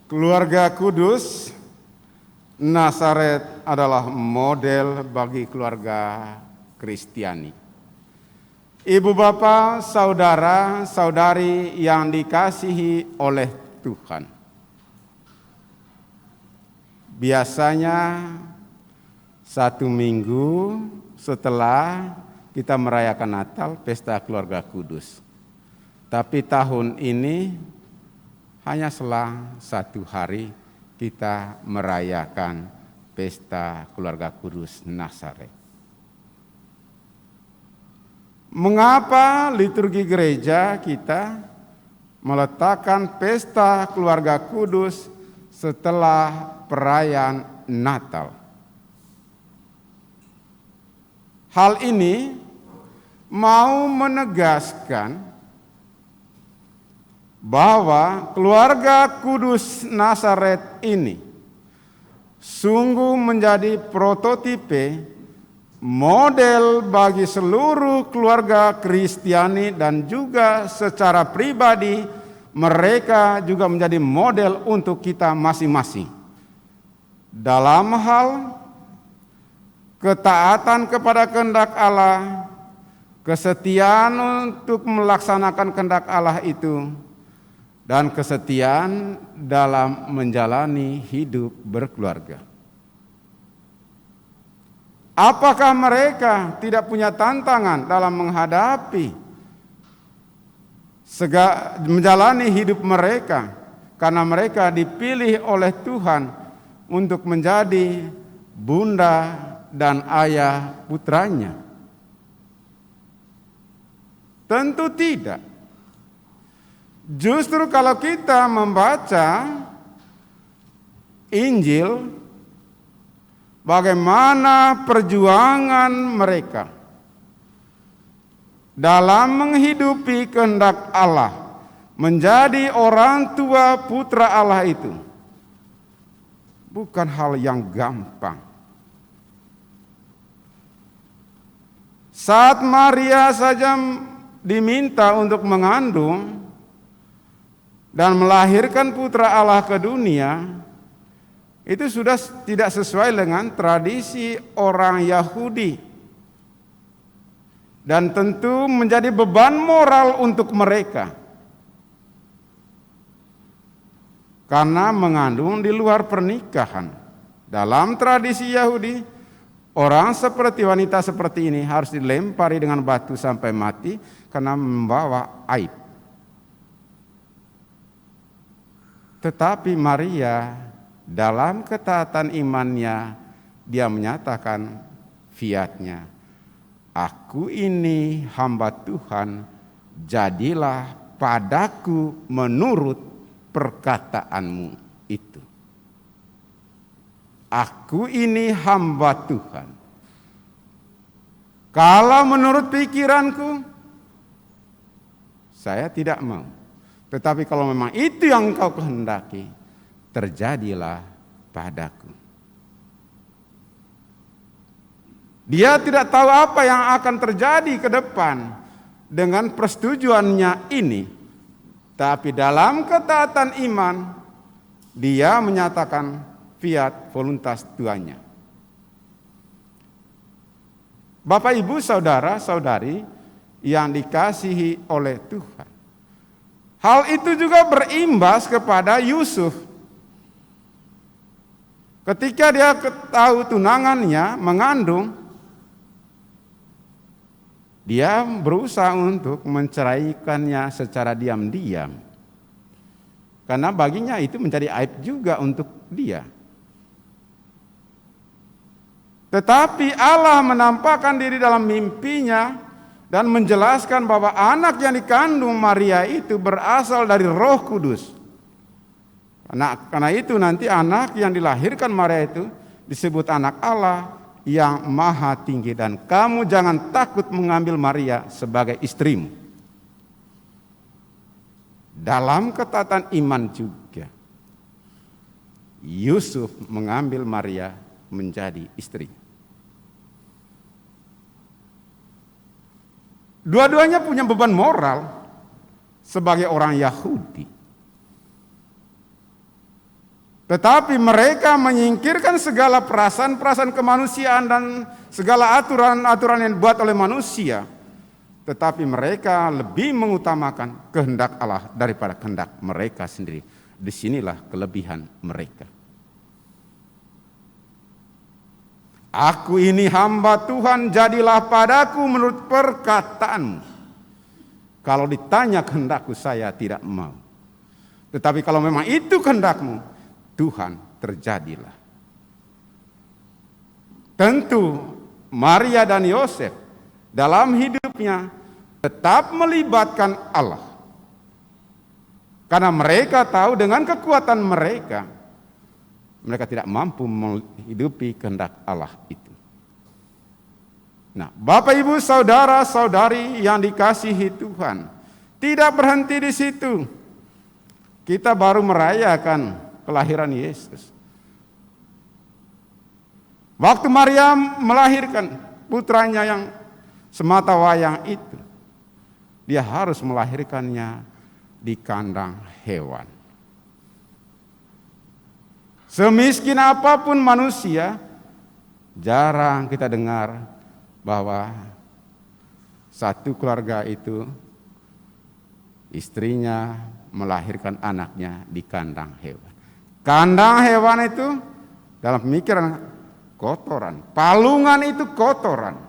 Keluarga kudus Nazaret adalah model bagi keluarga Kristiani. Ibu bapak, saudara, saudari yang dikasihi oleh Tuhan. Biasanya 1 minggu setelah kita merayakan Natal, pesta keluarga kudus. Tapi tahun ini hanya selang 1 hari kita merayakan pesta keluarga kudus Nazaret. Mengapa liturgi gereja kita meletakkan pesta keluarga kudus setelah perayaan Natal? Hal ini mau menegaskan bahwa keluarga kudus Nazaret ini sungguh menjadi prototipe model bagi seluruh keluarga Kristiani dan juga secara pribadi mereka juga menjadi model untuk kita masing-masing. Dalam hal ketaatan kepada kehendak Allah, kesetiaan untuk melaksanakan kehendak Allah itu, dan kesetiaan dalam menjalani hidup berkeluarga. Apakah mereka tidak punya tantangan dalam menghadapi menjalani hidup mereka karena mereka dipilih oleh Tuhan untuk menjadi bunda dan ayah putranya? Tentu tidak. Justru kalau kita membaca Injil, bagaimana perjuangan mereka dalam menghidupi kehendak Allah, menjadi orang tua putra Allah itu bukan hal yang gampang. Saat Maria saja diminta untuk mengandung dan melahirkan putra Allah ke dunia, itu sudah tidak sesuai dengan tradisi orang Yahudi. Dan tentu menjadi beban moral untuk mereka. Karena mengandung di luar pernikahan. Dalam tradisi Yahudi, orang seperti wanita seperti ini harus dilempari dengan batu sampai mati karena membawa aib. Tetapi Maria dalam ketaatan imannya, dia menyatakan fiatnya, "Aku ini hamba Tuhan, jadilah padaku menurut perkataanmu itu." Aku ini hamba Tuhan. Kalau menurut pikiranku, saya tidak mau. Tetapi kalau memang itu yang engkau kehendaki, terjadilah padaku. Dia tidak tahu apa yang akan terjadi ke depan dengan persetujuannya ini. Tapi dalam ketaatan iman, dia menyatakan fiat voluntas tuanya. Bapak, Ibu, saudara, saudari yang dikasihi oleh Tuhan. Hal itu juga berimbas kepada Yusuf. Ketika dia tahu tunangannya mengandung, dia berusaha untuk menceraikannya secara diam-diam. Karena baginya itu menjadi aib juga untuk dia. Tetapi Allah menampakkan diri dalam mimpinya dan menjelaskan bahwa anak yang dikandung Maria itu berasal dari Roh Kudus. Karena itu nanti anak yang dilahirkan Maria itu disebut anak Allah yang maha tinggi. Dan kamu jangan takut mengambil Maria sebagai istrimu. Dalam ketaatan iman juga, Yusuf mengambil Maria menjadi istri. Dua-duanya punya beban moral sebagai orang Yahudi. Tetapi mereka menyingkirkan segala perasaan-perasaan kemanusiaan dan segala aturan-aturan yang dibuat oleh manusia. Tetapi mereka lebih mengutamakan kehendak Allah daripada kehendak mereka sendiri. Disinilah kelebihan mereka. Aku ini hamba Tuhan, jadilah padaku menurut perkataanmu. Kalau ditanya kehendakku, saya tidak mau. Tetapi kalau memang itu kehendakmu, Tuhan, terjadilah. Tentu Maria dan Yosef dalam hidupnya tetap melibatkan Allah. Karena mereka tahu dengan kekuatan mereka tidak mampu menghidupi kehendak Allah itu. Nah, Bapak Ibu saudara-saudari yang dikasihi Tuhan, tidak berhenti di situ. Kita baru merayakan kelahiran Yesus. Waktu Maria melahirkan putranya yang semata wayang itu, dia harus melahirkannya di kandang hewan. Semiskin apapun manusia, jarang kita dengar bahwa satu keluarga itu istrinya melahirkan anaknya di kandang hewan. Kandang hewan itu dalam pemikiran kotoran, palungan itu kotoran.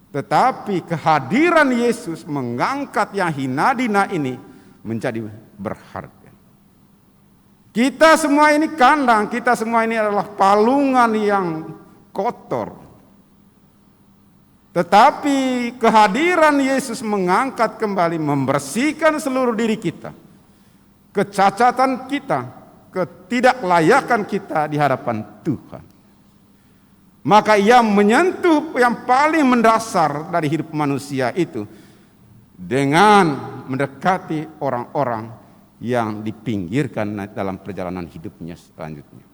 Tetapi kehadiran Yesus mengangkat yang hina dina ini menjadi berharga. Kita semua ini kandang, kita semua ini adalah palungan yang kotor. Tetapi kehadiran Yesus mengangkat kembali, membersihkan seluruh diri kita. Kecacatan kita, ketidaklayakan kita di hadapan Tuhan. Maka ia menyentuh yang paling mendasar dari hidup manusia itu dengan mendekati orang-orang yang dipinggirkan dalam perjalanan hidupnya selanjutnya.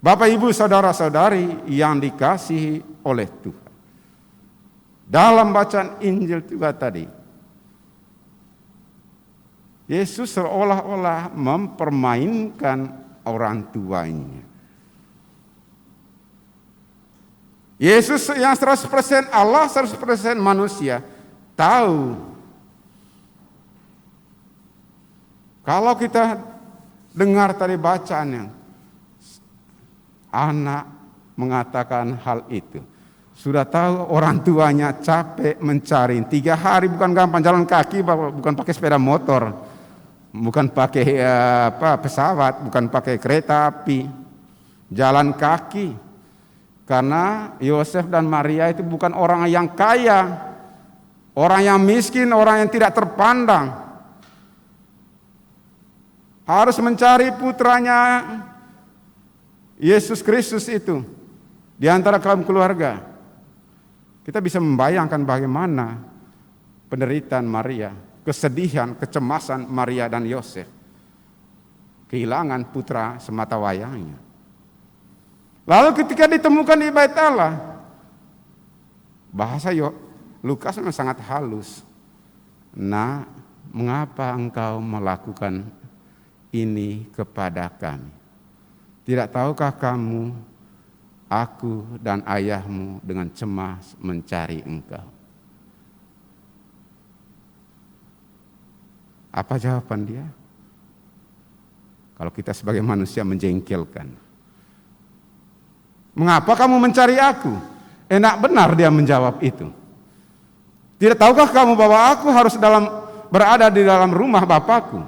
Bapak, Ibu, saudara-saudari yang dikasihi oleh Tuhan. Dalam bacaan Injil juga tadi, Yesus seolah-olah mempermainkan orang tuanya. Yesus yang 100% Allah, 100% manusia, tahu kalau kita dengar tadi bacaannya, anak mengatakan hal itu. Sudah tahu orang tuanya capek mencari. 3 hari bukan gampang jalan kaki, bukan pakai sepeda motor, bukan pakai pesawat, bukan pakai kereta api, jalan kaki. Karena Yosef dan Maria itu bukan orang yang kaya, orang yang miskin, orang yang tidak terpandang. Harus mencari putranya Yesus Kristus itu di antara kaum keluarga. Kita bisa membayangkan bagaimana penderitaan Maria, kesedihan, kecemasan Maria dan Yosef. Kehilangan putra semata wayangnya. Lalu ketika ditemukan di Bait Allah, bahasa Lukas memang sangat halus. Nah, mengapa engkau melakukan ini kepada kami? Tidak tahukah kamu, aku dan ayahmu dengan cemas mencari engkau? Apa jawaban dia? Kalau kita sebagai manusia menjengkelkan. Mengapa kamu mencari aku? Enak benar dia menjawab itu. Tidak tahukah kamu bahwa aku harus berada di dalam rumah Bapakku?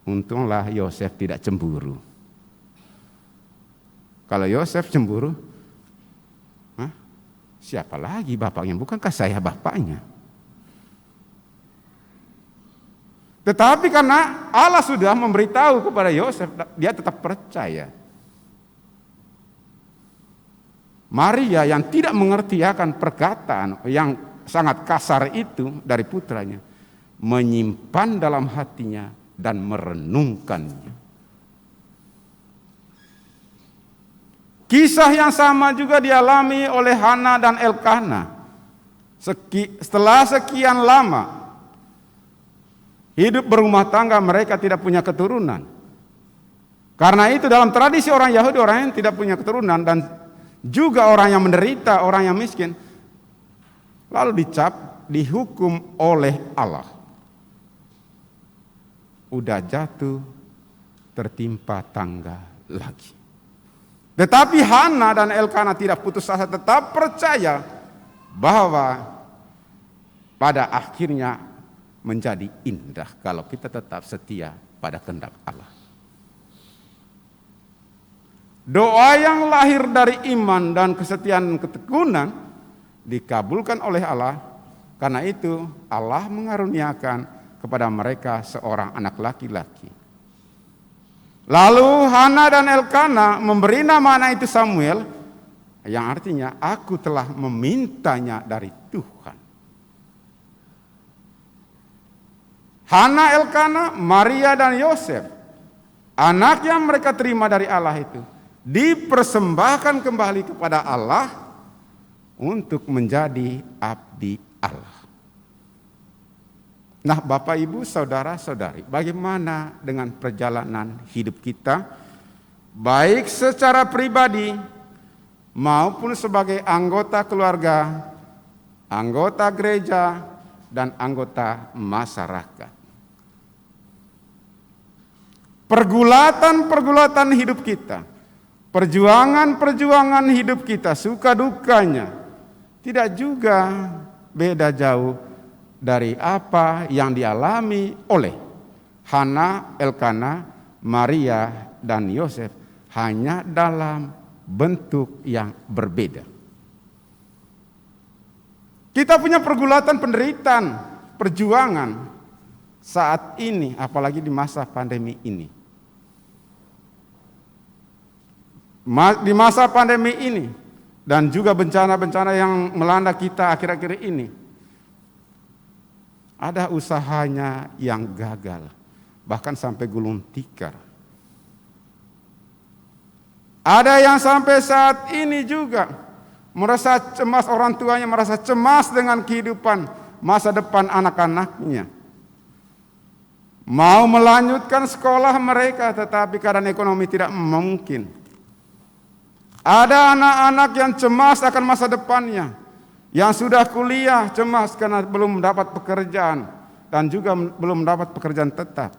Untunglah Yosef tidak cemburu. Kalau Yosef cemburu, siapa lagi bapaknya? Bukankah saya bapaknya? Tetapi karena Allah sudah memberitahu kepada Yosef, dia tetap percaya. Maria yang tidak mengerti akan perkataan yang sangat kasar itu dari putranya, menyimpan dalam hatinya dan merenungkannya. Kisah yang sama juga dialami oleh Hana dan Elkana. Setelah sekian lama hidup berumah tangga, mereka tidak punya keturunan. Karena itu dalam tradisi orang Yahudi, orang yang tidak punya keturunan dan juga orang yang menderita, orang yang miskin, lalu dihukum oleh Allah. Udah jatuh, tertimpa tangga lagi. Tetapi Hana dan Elkana tidak putus asa, tetap percaya bahwa pada akhirnya menjadi indah kalau kita tetap setia pada kehendak Allah. Doa yang lahir dari iman dan kesetiaan ketekunan dikabulkan oleh Allah. Karena itu Allah mengaruniakan kepada mereka seorang anak laki-laki. Lalu Hana dan Elkana memberi nama anak itu Samuel, yang artinya aku telah memintanya dari Tuhan. Hana, Elkana, Maria dan Yosef, anak yang mereka terima dari Allah itu dipersembahkan kembali kepada Allah untuk menjadi abdi Allah. Nah, Bapak, Ibu, saudara-saudari, bagaimana dengan perjalanan hidup kita, baik secara pribadi maupun sebagai anggota keluarga, anggota gereja, dan anggota masyarakat? Pergulatan-pergulatan hidup kita, perjuangan-perjuangan hidup kita, suka dukanya, tidak juga beda jauh dari apa yang dialami oleh Hana, Elkana, Maria, dan Yosef, hanya dalam bentuk yang berbeda. Kita punya pergulatan penderitaan, perjuangan saat ini, apalagi di masa pandemi ini. Di masa pandemi ini dan juga bencana-bencana yang melanda kita akhir-akhir ini, ada usahanya yang gagal, bahkan sampai gulung tikar. Ada yang sampai saat ini juga merasa cemas, orang tuanya merasa cemas dengan kehidupan masa depan anak-anaknya. Mau melanjutkan sekolah mereka, tetapi keadaan ekonomi tidak memungkinkan. Ada anak-anak yang cemas akan masa depannya, yang sudah kuliah cemas karena belum mendapat pekerjaan dan juga belum mendapat pekerjaan tetap.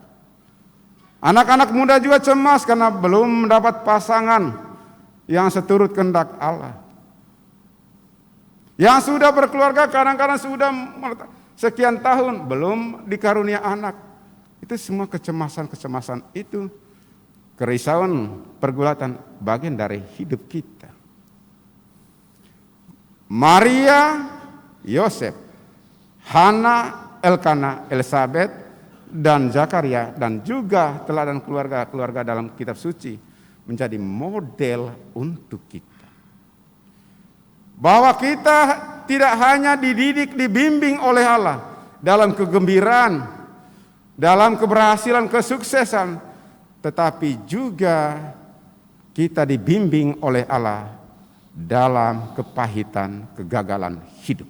Anak-anak muda juga cemas karena belum mendapat pasangan yang seturut kehendak Allah. Yang sudah berkeluarga kadang-kadang sudah sekian tahun belum dikarunia anak. Itu semua kecemasan-kecemasan itu, kerisauan, pergulatan, bagian dari hidup kita. Maria, Yosef, Hana, Elkana, Elizabeth, dan Zakaria, dan juga teladan keluarga-keluarga dalam kitab suci menjadi model untuk kita. Bahwa kita tidak hanya dididik, dibimbing oleh Allah dalam kegembiraan, dalam keberhasilan, kesuksesan, tetapi juga kita dibimbing oleh Allah dalam kepahitan, kegagalan hidup.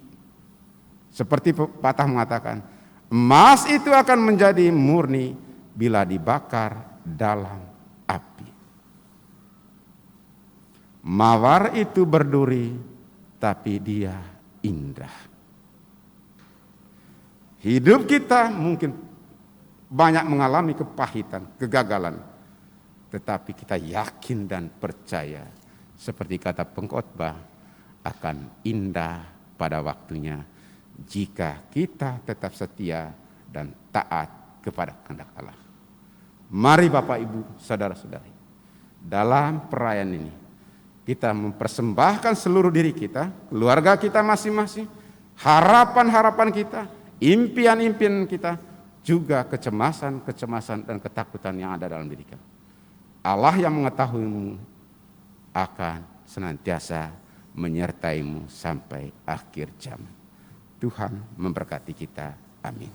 Seperti pepatah mengatakan, emas itu akan menjadi murni bila dibakar dalam api. Mawar itu berduri, tapi dia indah. Hidup kita mungkin banyak mengalami kepahitan, kegagalan, tetapi kita yakin dan percaya, seperti kata pengkhotbah, akan indah pada waktunya jika kita tetap setia dan taat kepada kehendak Allah. Mari Bapak, Ibu, saudara-saudari, dalam perayaan ini kita mempersembahkan seluruh diri kita, keluarga kita masing-masing, harapan-harapan kita, impian-impian kita, juga kecemasan-kecemasan dan ketakutan yang ada dalam diri kita. Allah yang mengetahuimu akan senantiasa menyertaimu sampai akhir zaman. Tuhan memberkati kita. Amin.